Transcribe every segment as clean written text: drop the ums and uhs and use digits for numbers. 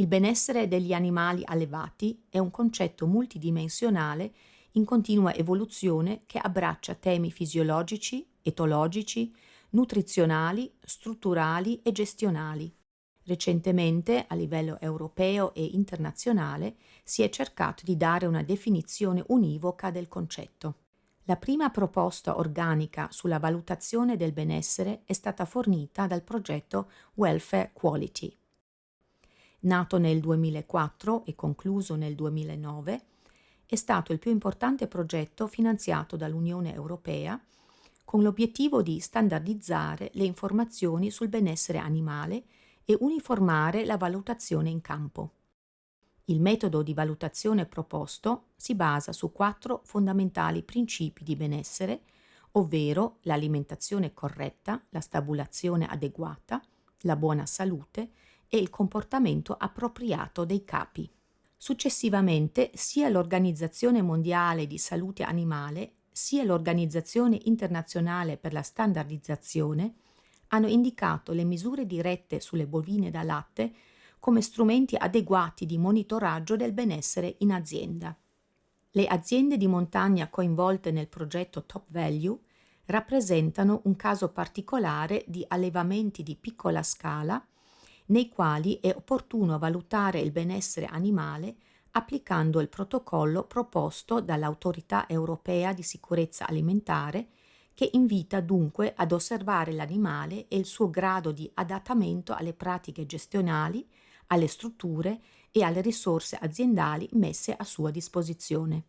Il benessere degli animali allevati è un concetto multidimensionale in continua evoluzione che abbraccia temi fisiologici, etologici, nutrizionali, strutturali e gestionali. Recentemente, a livello europeo e internazionale, si è cercato di dare una definizione univoca del concetto. La prima proposta organica sulla valutazione del benessere è stata fornita dal progetto Welfare Quality. Nato nel 2004 e concluso nel 2009, è stato il più importante progetto finanziato dall'Unione Europea con l'obiettivo di standardizzare le informazioni sul benessere animale e uniformare la valutazione in campo. Il metodo di valutazione proposto si basa su 4 fondamentali principi di benessere, ovvero l'alimentazione corretta, la stabulazione adeguata, la buona salute e il comportamento appropriato dei capi. Successivamente, sia l'Organizzazione Mondiale di Salute Animale sia l'Organizzazione Internazionale per la Standardizzazione hanno indicato le misure dirette sulle bovine da latte come strumenti adeguati di monitoraggio del benessere in azienda. Le aziende di montagna coinvolte nel progetto Top Value rappresentano un caso particolare di allevamenti di piccola scala nei quali è opportuno valutare il benessere animale applicando il protocollo proposto dall'Autorità Europea di Sicurezza Alimentare, che invita dunque ad osservare l'animale e il suo grado di adattamento alle pratiche gestionali, alle strutture e alle risorse aziendali messe a sua disposizione.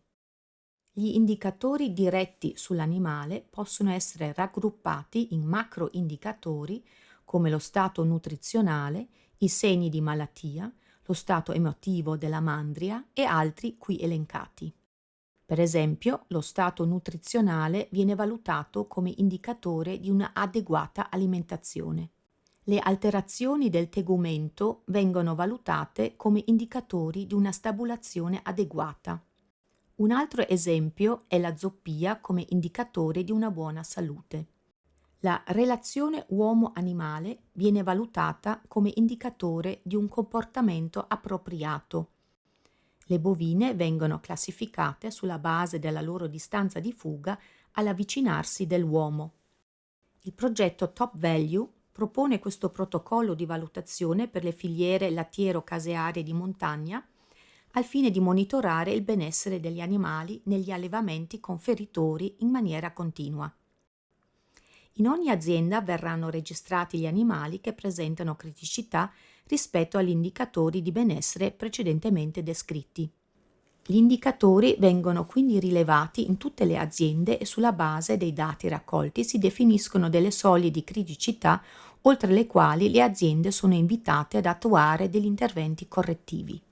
Gli indicatori diretti sull'animale possono essere raggruppati in macroindicatori come lo stato nutrizionale, i segni di malattia, lo stato emotivo della mandria e altri qui elencati. Per esempio, lo stato nutrizionale viene valutato come indicatore di una adeguata alimentazione. Le alterazioni del tegumento vengono valutate come indicatori di una stabulazione adeguata. Un altro esempio è la zoppia come indicatore di una buona salute. La relazione uomo-animale viene valutata come indicatore di un comportamento appropriato. Le bovine vengono classificate sulla base della loro distanza di fuga all'avvicinarsi dell'uomo. Il progetto Top Value propone questo protocollo di valutazione per le filiere lattiero-casearie di montagna al fine di monitorare il benessere degli animali negli allevamenti conferitori in maniera continua. In ogni azienda verranno registrati gli animali che presentano criticità rispetto agli indicatori di benessere precedentemente descritti. Gli indicatori vengono quindi rilevati in tutte le aziende e sulla base dei dati raccolti si definiscono delle soglie di criticità oltre le quali le aziende sono invitate ad attuare degli interventi correttivi.